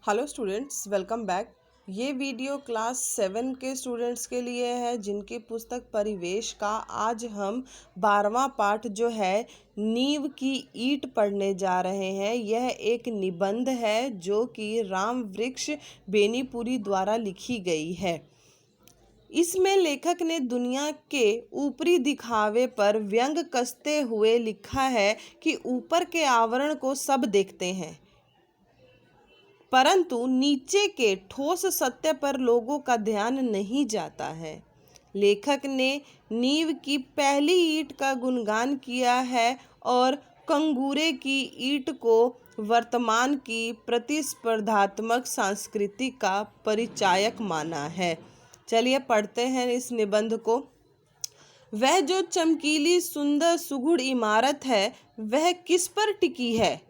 Hello students, welcome back. ये video class 7 के students के लिए है जिनकी पुस्तक परिवेश का आज हम 12वां पाठ जो है नींव की ईंट पढ़ने जा रहे हैं। यह एक निबंध है जो कि राम वृक्ष बेनीपुरी द्वारा लिखी गई है। इसमें लेखक ने दुनिया के ऊपरी दिखावे पर व्यंग कसते हुए लिखा है कि ऊपर के आवरण को सब देखते हैं, परंतु नीचे के ठोस सत्य पर लोगों का ध्यान नहीं जाता है। लेखक ने नींव की पहली ईंट का गुणगान किया है और कंगूरे की ईंट को वर्तमान की प्रतिस्पर्धात्मक संस्कृति का परिचायक माना है। चलिए पढ़ते हैं इस निबंध को। वह जो चमकीली सुंदर सुघड़ इमारत है वह किस पर टिकी है?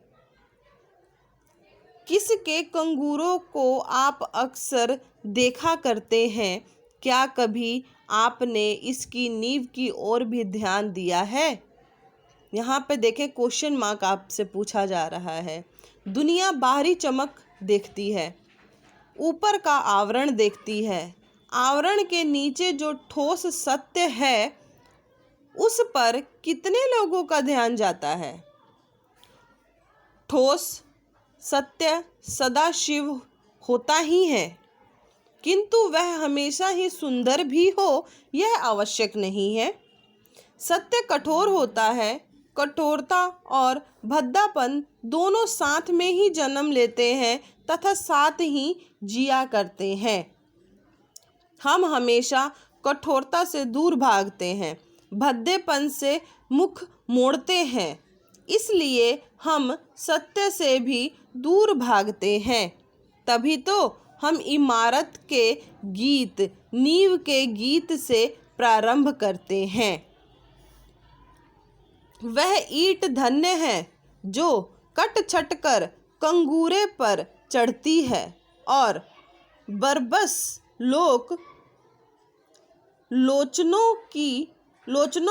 किसके कंगूरों को आप अक्सर देखा करते हैं? क्या कभी आपने इसकी नींव की ओर भी ध्यान दिया है? यहाँ पे देखें, क्वेश्चन मार्क आपसे पूछा जा रहा है। दुनिया बाहरी चमक देखती है, ऊपर का आवरण देखती है। आवरण के नीचे जो ठोस सत्य है उस पर कितने लोगों का ध्यान जाता है? ठोस सत्य सदाशिव होता ही है, किंतु वह हमेशा ही सुंदर भी हो यह आवश्यक नहीं है। सत्य कठोर होता है। कठोरता और भद्दापन दोनों साथ में ही जन्म लेते हैं तथा साथ ही जिया करते हैं। हम हमेशा कठोरता से दूर भागते हैं, भद्देपन से मुख मोड़ते हैं, इसलिए हम सत्य से भी दूर भागते हैं। तभी तो हम इमारत के गीत, नींव के गीत से प्रारंभ करते हैं। वह ईंट धन्य है जो कट छट कर कंगूरे पर चढ़ती है और बरबस लोचनों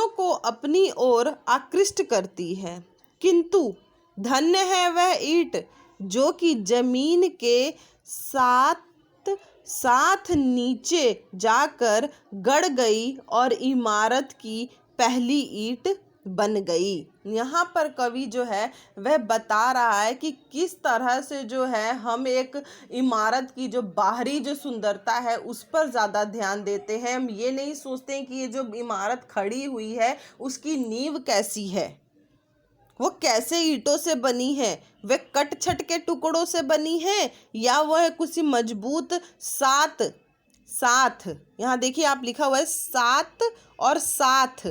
को अपनी ओर आकृष्ट करती है। किंतु धन्य है वह ईंट जो कि जमीन के साथ नीचे जाकर गड़ गई और इमारत की पहली ईंट बन गई। यहाँ पर कवि जो है वह बता रहा है कि किस तरह से जो है हम एक इमारत की जो बाहरी जो सुंदरता है उस पर ज़्यादा ध्यान देते हैं। हम ये नहीं सोचते हैं कि ये जो इमारत खड़ी हुई है उसकी नींव कैसी है, वो कैसे ईंटों से बनी है, वह कट छट के टुकड़ों से बनी है या वह कुछ मजबूत साथ यहाँ देखिए आप लिखा हुआ है सात और साथ,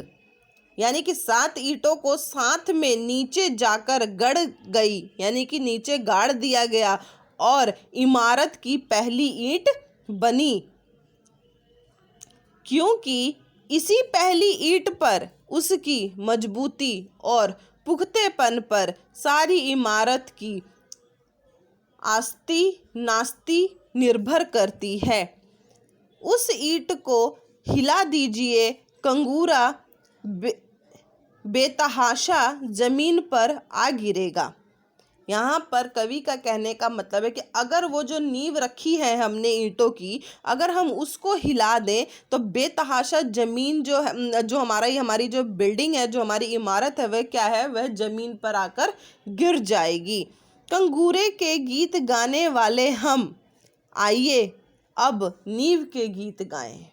यानी कि 7 ईंटों को साथ में नीचे जाकर गड़ गई, यानी कि नीचे गाड़ दिया गया और इमारत की पहली ईंट बनी। क्योंकि इसी पहली ईंट पर उसकी मजबूती और पुख्तेपन पर सारी इमारत की आस्ती नास्ती निर्भर करती है। उस ईंट को हिला दीजिए, कंगूरा बेतहाशा जमीन पर आ गिरेगा। यहाँ पर कवि का कहने का मतलब है कि अगर वो जो नींव रखी है हमने ईंटों की, अगर हम उसको हिला दें तो बेतहाशा जमीन जो हमारी जो बिल्डिंग है, जो हमारी इमारत है, वह क्या है, वह जमीन पर आकर गिर जाएगी। कंगूरे के गीत गाने वाले हम, आइए अब नींव के गीत गाएं।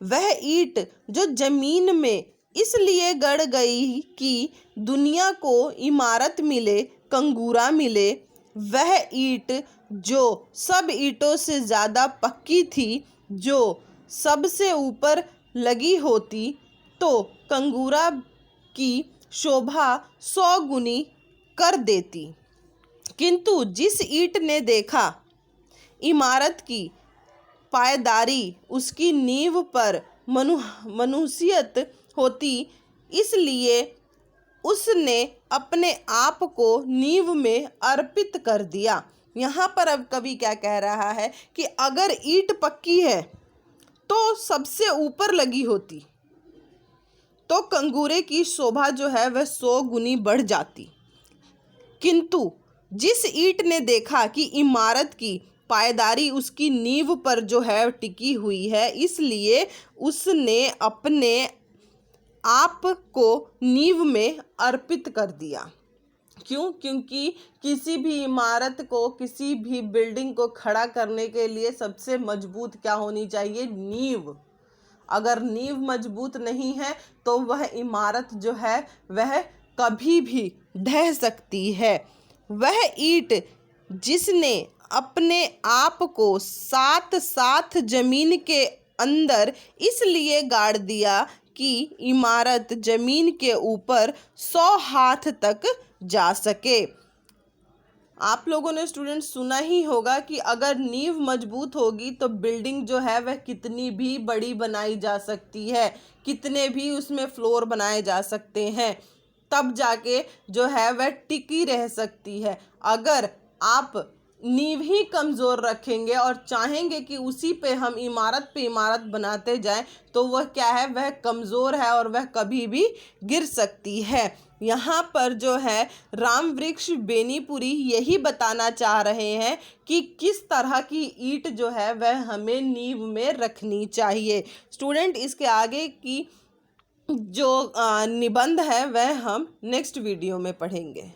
वह ईंट जो जमीन में इसलिए गड़ गई कि दुनिया को इमारत मिले, कंगूरा मिले, वह ईंट जो सब ईंटों से ज़्यादा पक्की थी, जो सबसे ऊपर लगी होती तो कंगूरा की शोभा 100 गुनी कर देती। किंतु जिस ईंट ने देखा इमारत की पायदारी उसकी नींव पर मनुष्यत होती, इसलिए उसने अपने आप को नींव में अर्पित कर दिया। यहाँ पर अब कवि क्या कह रहा है कि अगर ईंट पक्की है तो सबसे ऊपर लगी होती तो कंगूरे की शोभा जो है वह 100 गुनी बढ़ जाती, किंतु जिस ईंट ने देखा कि इमारत की पायदारी उसकी नींव पर जो है टिकी हुई है, इसलिए उसने अपने आप को नींव में अर्पित कर दिया। क्यों? क्योंकि किसी भी इमारत को, किसी भी बिल्डिंग को खड़ा करने के लिए सबसे मजबूत क्या होनी चाहिए? नींव। अगर नींव मजबूत नहीं है तो वह इमारत जो है वह कभी भी ढह सकती है। वह ईंट जिसने अपने आप को साथ साथ जमीन के अंदर इसलिए गाड़ दिया कि इमारत जमीन के ऊपर 100 हाथ तक जा सके। आप लोगों ने स्टूडेंट सुना ही होगा कि अगर नींव मजबूत होगी तो बिल्डिंग जो है वह कितनी भी बड़ी बनाई जा सकती है, कितने भी उसमें फ्लोर बनाए जा सकते हैं, तब जाके जो है वह टिकी रह सकती है। अगर आप नींव ही कमज़ोर रखेंगे और चाहेंगे कि उसी पे हम इमारत पे इमारत बनाते जाएं, तो वह क्या है? वह कमज़ोर है और वह कभी भी गिर सकती है। यहाँ पर जो है रामवृक्ष बेनीपुरी यही बताना चाह रहे हैं कि किस तरह की ईंट जो है वह हमें नींव में रखनी चाहिए। स्टूडेंट, इसके आगे की जो निबंध है वह हम नेक्स्ट वीडियो में पढ़ेंगे।